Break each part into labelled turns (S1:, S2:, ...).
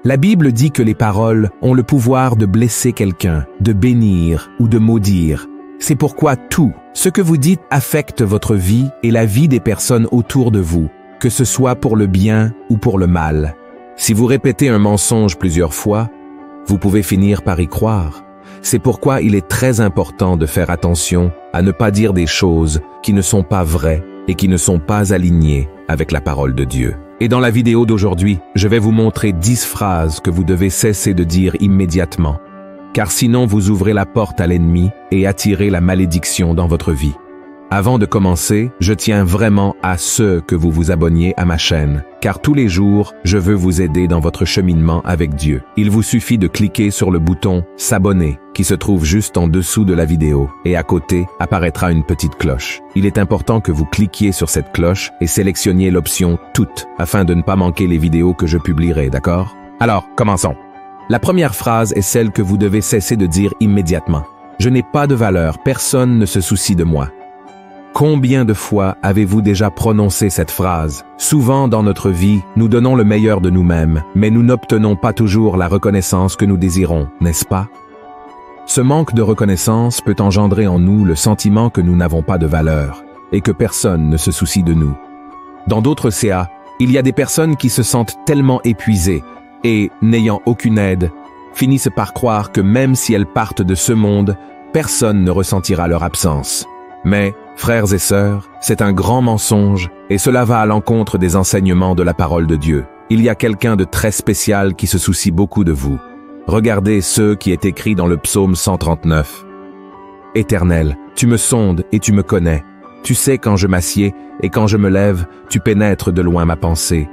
S1: La Bible dit que les paroles ont le pouvoir de blesser quelqu'un, de bénir ou de maudire. C'est pourquoi tout ce que vous dites affecte votre vie et la vie des personnes autour de vous, que ce soit pour le bien ou pour le mal. Si vous répétez un mensonge plusieurs fois, vous pouvez finir par y croire. C'est pourquoi il est très important de faire attention à ne pas dire des choses qui ne sont pas vraies et qui ne sont pas alignées avec la parole de Dieu. Et dans la vidéo d'aujourd'hui, je vais vous montrer 10 phrases que vous devez cesser de dire immédiatement, car sinon vous ouvrez la porte à l'ennemi et attirez la malédiction dans votre vie. Avant de commencer, je tiens vraiment à ce que vous vous abonniez à ma chaîne, car tous les jours, je veux vous aider dans votre cheminement avec Dieu. Il vous suffit de cliquer sur le bouton « S'abonner » qui se trouve juste en dessous de la vidéo, et à côté apparaîtra une petite cloche. Il est important que vous cliquiez sur cette cloche et sélectionniez l'option « Toutes » afin de ne pas manquer les vidéos que je publierai, d'accord? Alors, commençons. La première phrase est celle que vous devez cesser de dire immédiatement. « Je n'ai pas de valeur, personne ne se soucie de moi. » Combien de fois avez-vous déjà prononcé cette phrase? Souvent dans notre vie, nous donnons le meilleur de nous-mêmes, mais nous n'obtenons pas toujours la reconnaissance que nous désirons, n'est-ce pas? Ce manque de reconnaissance peut engendrer en nous le sentiment que nous n'avons pas de valeur et que personne ne se soucie de nous. Dans d'autres CA, il y a des personnes qui se sentent tellement épuisées et, n'ayant aucune aide, finissent par croire que même si elles partent de ce monde, personne ne ressentira leur absence. Mais, frères et sœurs, c'est un grand mensonge et cela va à l'encontre des enseignements de la parole de Dieu. Il y a quelqu'un de très spécial qui se soucie beaucoup de vous. Regardez ce qui est écrit dans le psaume 139. « Éternel, tu me sondes et tu me connais. Tu sais quand je m'assieds et quand je me lève, tu pénètres de loin ma pensée.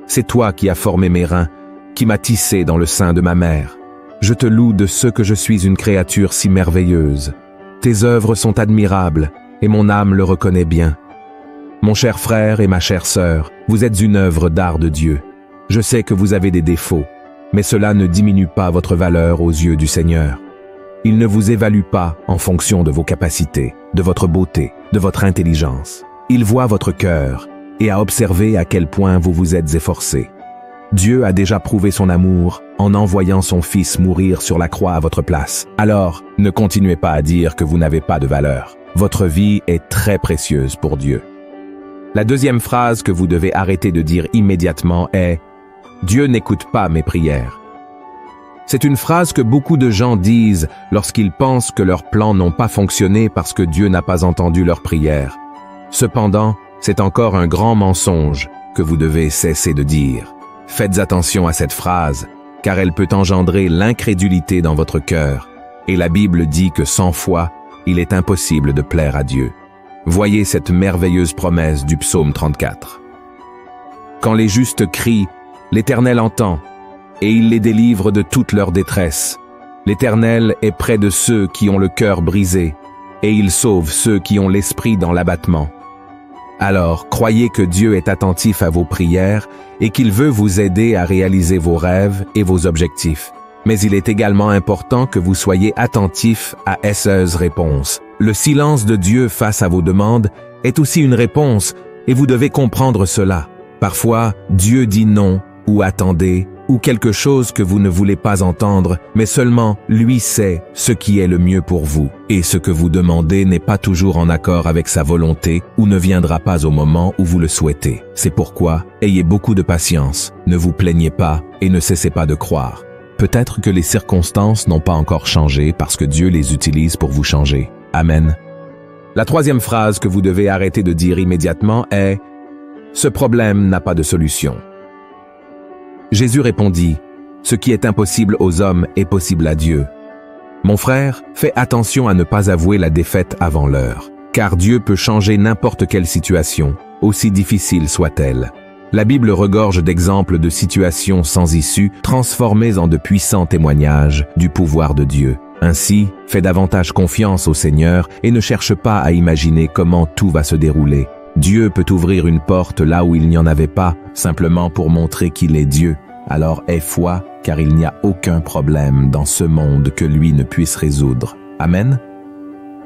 S1: C'est toi qui as formé mes reins, qui m'as tissé dans le sein de ma mère. Je te loue de ce que je suis une créature si merveilleuse. Tes œuvres sont admirables, et mon âme le reconnaît bien. Mon cher frère et ma chère sœur, vous êtes une œuvre d'art de Dieu. Je sais que vous avez des défauts, mais cela ne diminue pas votre valeur aux yeux du Seigneur. Il ne vous évalue pas en fonction de vos capacités, de votre beauté, de votre intelligence. Il voit votre cœur et a observé à quel point vous vous êtes efforcé. Dieu a déjà prouvé son amour en envoyant son Fils mourir sur la croix à votre place. Alors, ne continuez pas à dire que vous n'avez pas de valeur. Votre vie est très précieuse pour Dieu. La deuxième phrase que vous devez arrêter de dire immédiatement est « Dieu n'écoute pas mes prières ». C'est une phrase que beaucoup de gens disent lorsqu'ils pensent que leurs plans n'ont pas fonctionné parce que Dieu n'a pas entendu leurs prières. Cependant, c'est encore un grand mensonge que vous devez cesser de dire. Faites attention à cette phrase, car elle peut engendrer l'incrédulité dans votre cœur, et la Bible dit que sans foi, il est impossible de plaire à Dieu. Voyez cette merveilleuse promesse du psaume 34. Quand les justes crient, l'Éternel entend, et il les délivre de toute leur détresse. L'Éternel est près de ceux qui ont le cœur brisé, et il sauve ceux qui ont l'esprit dans l'abattement. Alors, croyez que Dieu est attentif à vos prières et qu'il veut vous aider à réaliser vos rêves et vos objectifs. Mais il est également important que vous soyez attentif à SE's réponse. Le silence de Dieu face à vos demandes est aussi une réponse et vous devez comprendre cela. Parfois, Dieu dit non ou attendez ou quelque chose que vous ne voulez pas entendre, mais seulement lui sait ce qui est le mieux pour vous. Et ce que vous demandez n'est pas toujours en accord avec sa volonté ou ne viendra pas au moment où vous le souhaitez. C'est pourquoi, ayez beaucoup de patience, ne vous plaignez pas et ne cessez pas de croire. Peut-être que les circonstances n'ont pas encore changé parce que Dieu les utilise pour vous changer. Amen. La troisième phrase que vous devez arrêter de dire immédiatement est « Ce problème n'a pas de solution ». Jésus répondit, « Ce qui est impossible aux hommes est possible à Dieu. » Mon frère, fais attention à ne pas avouer la défaite avant l'heure, car Dieu peut changer n'importe quelle situation, aussi difficile soit-elle. La Bible regorge d'exemples de situations sans issue, transformées en de puissants témoignages du pouvoir de Dieu. Ainsi, fais davantage confiance au Seigneur et ne cherche pas à imaginer comment tout va se dérouler. Dieu peut ouvrir une porte là où il n'y en avait pas, simplement pour montrer qu'il est Dieu. Alors aie foi, car il n'y a aucun problème dans ce monde que lui ne puisse résoudre. Amen.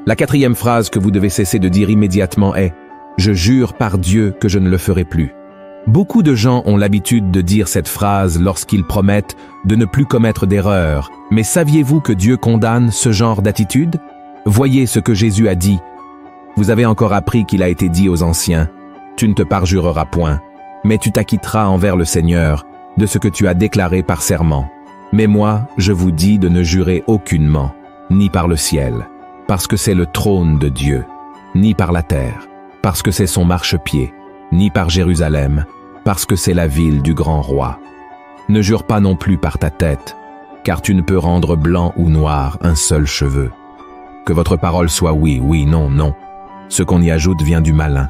S1: La quatrième phrase que vous devez cesser de dire immédiatement est « Je jure par Dieu que je ne le ferai plus ». Beaucoup de gens ont l'habitude de dire cette phrase lorsqu'ils promettent de ne plus commettre d'erreurs. Mais saviez-vous que Dieu condamne ce genre d'attitude? Voyez ce que Jésus a dit. Vous avez encore appris qu'il a été dit aux anciens, « Tu ne te parjureras point, mais tu t'acquitteras envers le Seigneur de ce que tu as déclaré par serment. Mais moi, je vous dis de ne jurer aucunement, ni par le ciel, parce que c'est le trône de Dieu, ni par la terre, parce que c'est son marchepied, ni par Jérusalem, parce que c'est la ville du grand roi. Ne jure pas non plus par ta tête, car tu ne peux rendre blanc ou noir un seul cheveu. Que votre parole soit oui, oui, non, non. Ce qu'on y ajoute vient du malin.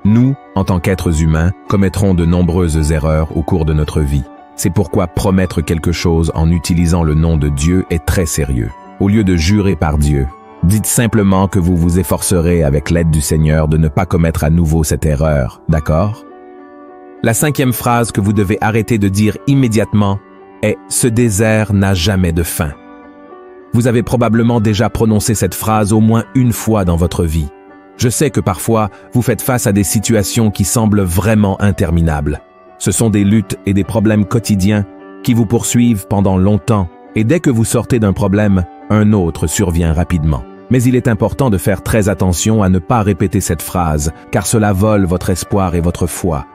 S1: Nous, en tant qu'êtres humains, commettrons de nombreuses erreurs au cours de notre vie. C'est pourquoi promettre quelque chose en utilisant le nom de Dieu est très sérieux. Au lieu de jurer par Dieu, dites simplement que vous vous efforcerez avec l'aide du Seigneur de ne pas commettre à nouveau cette erreur, d'accord? La 5e phrase que vous devez arrêter de dire immédiatement est « Ce désert n'a jamais de fin ». Vous avez probablement déjà prononcé cette phrase au moins une fois dans votre vie. Je sais que parfois, vous faites face à des situations qui semblent vraiment interminables. Ce sont des luttes et des problèmes quotidiens qui vous poursuivent pendant longtemps, et dès que vous sortez d'un problème, un autre survient rapidement. Mais il est important de faire très attention à ne pas répéter cette phrase, car cela vole votre espoir et votre foi.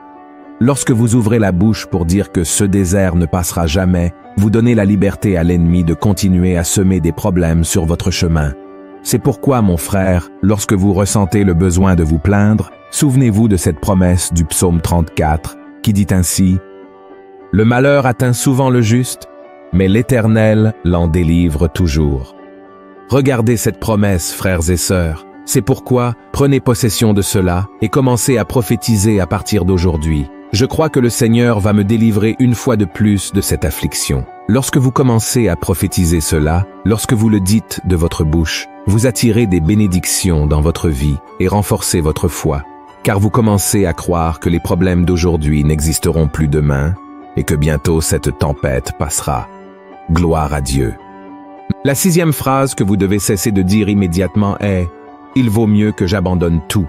S1: Lorsque vous ouvrez la bouche pour dire que ce désert ne passera jamais, vous donnez la liberté à l'ennemi de continuer à semer des problèmes sur votre chemin. C'est pourquoi, mon frère, lorsque vous ressentez le besoin de vous plaindre, souvenez-vous de cette promesse du psaume 34, qui dit ainsi « Le malheur atteint souvent le juste, mais l'Éternel l'en délivre toujours. » Regardez cette promesse, frères et sœurs. C'est pourquoi prenez possession de cela et commencez à prophétiser à partir d'aujourd'hui. Je crois que le Seigneur va me délivrer une fois de plus de cette affliction. Lorsque vous commencez à prophétiser cela, lorsque vous le dites de votre bouche, vous attirez des bénédictions dans votre vie et renforcez votre foi, car vous commencez à croire que les problèmes d'aujourd'hui n'existeront plus demain et que bientôt cette tempête passera. Gloire à Dieu. La 6e phrase que vous devez cesser de dire immédiatement est « Il vaut mieux que j'abandonne tout ».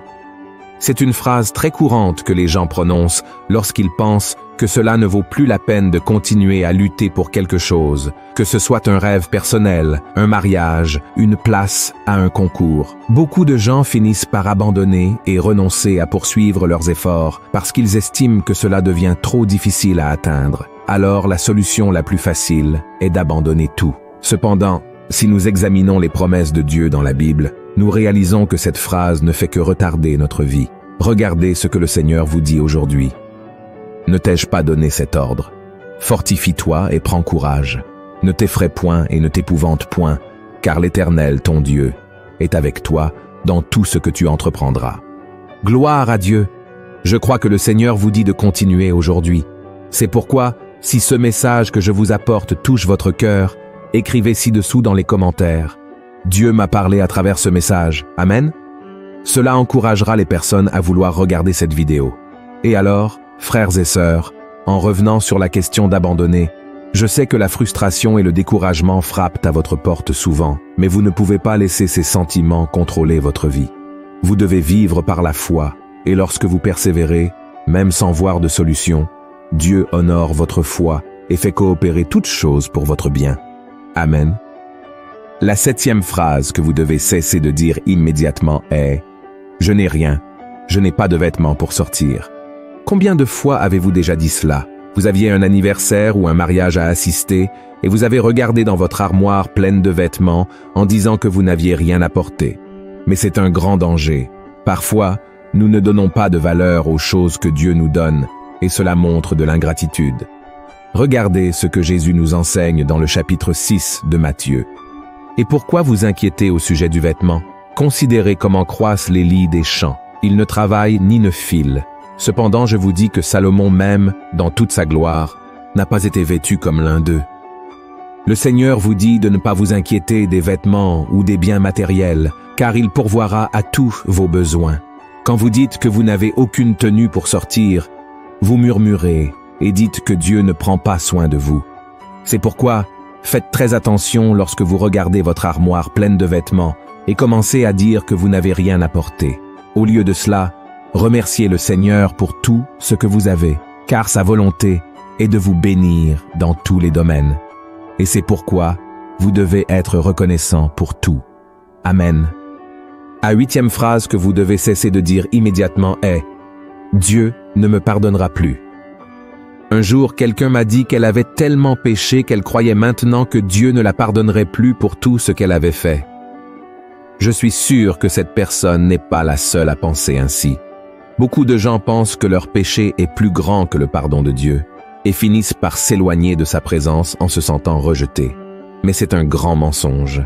S1: C'est une phrase très courante que les gens prononcent lorsqu'ils pensent que cela ne vaut plus la peine de continuer à lutter pour quelque chose, que ce soit un rêve personnel, un mariage, une place à un concours. Beaucoup de gens finissent par abandonner et renoncer à poursuivre leurs efforts parce qu'ils estiment que cela devient trop difficile à atteindre. Alors la solution la plus facile est d'abandonner tout. Cependant, si nous examinons les promesses de Dieu dans la Bible, nous réalisons que cette phrase ne fait que retarder notre vie. Regardez ce que le Seigneur vous dit aujourd'hui. Ne t'ai-je pas donné cet ordre? Fortifie-toi et prends courage. Ne t'effraie point et ne t'épouvante point, car l'Éternel, ton Dieu, est avec toi dans tout ce que tu entreprendras. Gloire à Dieu! Je crois que le Seigneur vous dit de continuer aujourd'hui. C'est pourquoi, si ce message que je vous apporte touche votre cœur, écrivez ci-dessous dans les commentaires. Dieu m'a parlé à travers ce message. Amen. Cela encouragera les personnes à vouloir regarder cette vidéo. Et alors, frères et sœurs, en revenant sur la question d'abandonner, je sais que la frustration et le découragement frappent à votre porte souvent, mais vous ne pouvez pas laisser ces sentiments contrôler votre vie. Vous devez vivre par la foi, et lorsque vous persévérez, même sans voir de solution, Dieu honore votre foi et fait coopérer toutes choses pour votre bien. Amen. La 7e phrase que vous devez cesser de dire immédiatement est « Je n'ai rien, je n'ai pas de vêtements pour sortir ». Combien de fois avez-vous déjà dit cela? Vous aviez un anniversaire ou un mariage à assister et vous avez regardé dans votre armoire pleine de vêtements en disant que vous n'aviez rien à porter. Mais c'est un grand danger. Parfois, nous ne donnons pas de valeur aux choses que Dieu nous donne et cela montre de l'ingratitude. Regardez ce que Jésus nous enseigne dans le chapitre 6 de Matthieu. Et pourquoi vous inquiétez au sujet du vêtement? Considérez comment croissent les lys des champs. Ils ne travaillent ni ne filent. Cependant, je vous dis que Salomon même, dans toute sa gloire, n'a pas été vêtu comme l'un d'eux. Le Seigneur vous dit de ne pas vous inquiéter des vêtements ou des biens matériels, car il pourvoira à tous vos besoins. Quand vous dites que vous n'avez aucune tenue pour sortir, vous murmurez et dites que Dieu ne prend pas soin de vous. C'est pourquoi, faites très attention lorsque vous regardez votre armoire pleine de vêtements et commencez à dire que vous n'avez rien à porter. Au lieu de cela, Remerciez le Seigneur pour tout ce que vous avez, car sa volonté est de vous bénir dans tous les domaines. Et c'est pourquoi vous devez être reconnaissant pour tout. Amen. La 8e phrase que vous devez cesser de dire immédiatement est « Dieu ne me pardonnera plus ». Un jour, quelqu'un m'a dit qu'elle avait tellement péché qu'elle croyait maintenant que Dieu ne la pardonnerait plus pour tout ce qu'elle avait fait. Je suis sûr que cette personne n'est pas la seule à penser ainsi. Beaucoup de gens pensent que leur péché est plus grand que le pardon de Dieu et finissent par s'éloigner de sa présence en se sentant rejetés. Mais c'est un grand mensonge.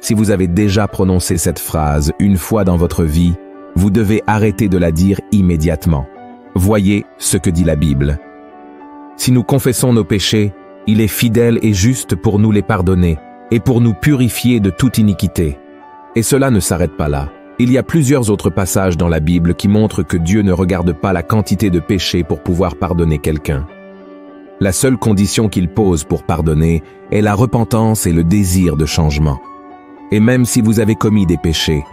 S1: Si vous avez déjà prononcé cette phrase une fois dans votre vie, vous devez arrêter de la dire immédiatement. Voyez ce que dit la Bible. Si nous confessons nos péchés, il est fidèle et juste pour nous les pardonner et pour nous purifier de toute iniquité. Et cela ne s'arrête pas là. Il y a plusieurs autres passages dans la Bible qui montrent que Dieu ne regarde pas la quantité de péchés pour pouvoir pardonner quelqu'un. La seule condition qu'il pose pour pardonner est la repentance et le désir de changement. Et même si vous avez commis des péchés,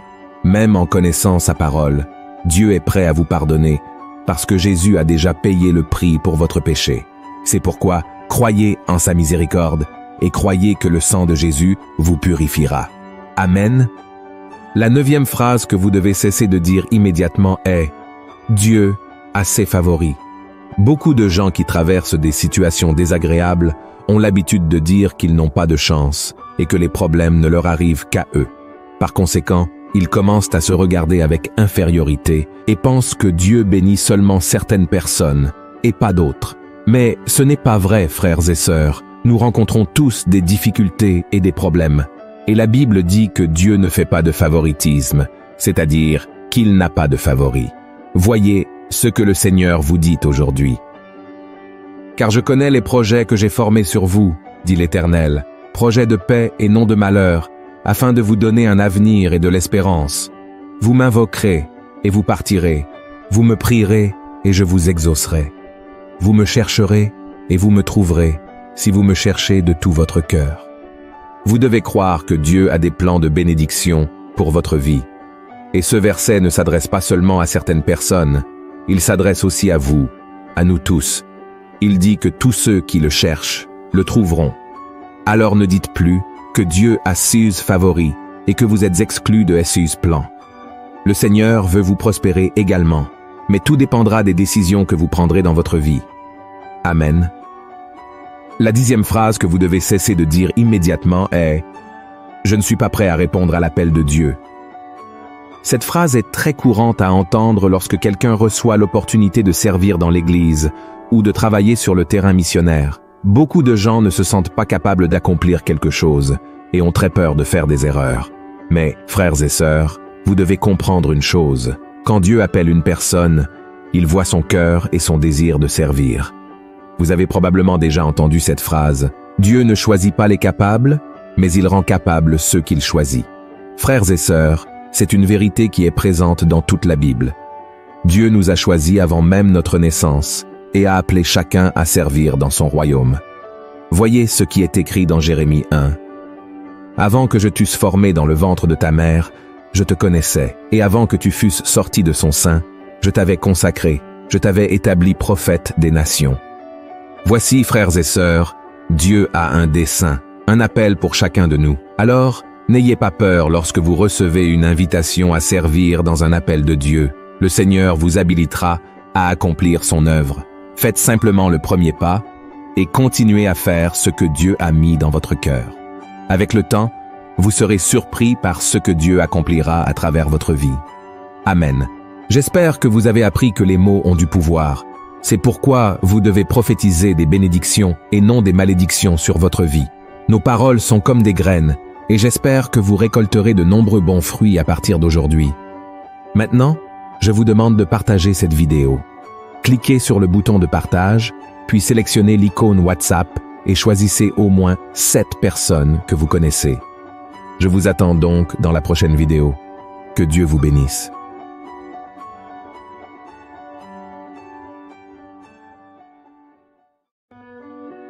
S1: même en connaissant sa parole, Dieu est prêt à vous pardonner parce que Jésus a déjà payé le prix pour votre péché. C'est pourquoi croyez en sa miséricorde et croyez que le sang de Jésus vous purifiera. Amen. La 9e phrase que vous devez cesser de dire immédiatement est « Dieu a ses favoris ». Beaucoup de gens qui traversent des situations désagréables ont l'habitude de dire qu'ils n'ont pas de chance et que les problèmes ne leur arrivent qu'à eux. Par conséquent, ils commencent à se regarder avec infériorité et pensent que Dieu bénit seulement certaines personnes et pas d'autres. Mais ce n'est pas vrai, frères et sœurs. Nous rencontrons tous des difficultés et des problèmes. Et la Bible dit que Dieu ne fait pas de favoritisme, c'est-à-dire qu'il n'a pas de favoris. Voyez ce que le Seigneur vous dit aujourd'hui. « Car je connais les projets que j'ai formés sur vous, dit l'Éternel, projets de paix et non de malheur, afin de vous donner un avenir et de l'espérance. Vous m'invoquerez et vous partirez, vous me prierez et je vous exaucerai. Vous me chercherez et vous me trouverez, si vous me cherchez de tout votre cœur. » Vous devez croire que Dieu a des plans de bénédiction pour votre vie. Et ce verset ne s'adresse pas seulement à certaines personnes, il s'adresse aussi à vous, à nous tous. Il dit que tous ceux qui le cherchent le trouveront. Alors ne dites plus que Dieu a ses favoris et que vous êtes exclus de ses plans. Le Seigneur veut vous prospérer également, mais tout dépendra des décisions que vous prendrez dans votre vie. Amen. La 10e phrase que vous devez cesser de dire immédiatement est « Je ne suis pas prêt à répondre à l'appel de Dieu ». Cette phrase est très courante à entendre lorsque quelqu'un reçoit l'opportunité de servir dans l'Église ou de travailler sur le terrain missionnaire. Beaucoup de gens ne se sentent pas capables d'accomplir quelque chose et ont très peur de faire des erreurs. Mais, frères et sœurs, vous devez comprendre une chose. Quand Dieu appelle une personne, il voit son cœur et son désir de servir. Vous avez probablement déjà entendu cette phrase. Dieu ne choisit pas les capables, mais il rend capables ceux qu'il choisit. Frères et sœurs, c'est une vérité qui est présente dans toute la Bible. Dieu nous a choisis avant même notre naissance et a appelé chacun à servir dans son royaume. Voyez ce qui est écrit dans Jérémie 1. « Avant que je t'eusse formé dans le ventre de ta mère, je te connaissais, et avant que tu fusses sorti de son sein, je t'avais consacré, je t'avais établi prophète des nations. » Voici, frères et sœurs, Dieu a un dessein, un appel pour chacun de nous. Alors, n'ayez pas peur lorsque vous recevez une invitation à servir dans un appel de Dieu. Le Seigneur vous habilitera à accomplir son œuvre. Faites simplement le premier pas et continuez à faire ce que Dieu a mis dans votre cœur. Avec le temps, vous serez surpris par ce que Dieu accomplira à travers votre vie. Amen. J'espère que vous avez appris que les mots ont du pouvoir. C'est pourquoi vous devez prophétiser des bénédictions et non des malédictions sur votre vie. Nos paroles sont comme des graines, et j'espère que vous récolterez de nombreux bons fruits à partir d'aujourd'hui. Maintenant, je vous demande de partager cette vidéo. Cliquez sur le bouton de partage, puis sélectionnez l'icône WhatsApp et choisissez au moins 7 personnes que vous connaissez. Je vous attends donc dans la prochaine vidéo. Que Dieu vous bénisse.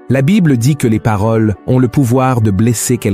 S1: La Bible dit que les paroles ont le pouvoir de blesser quelqu'un.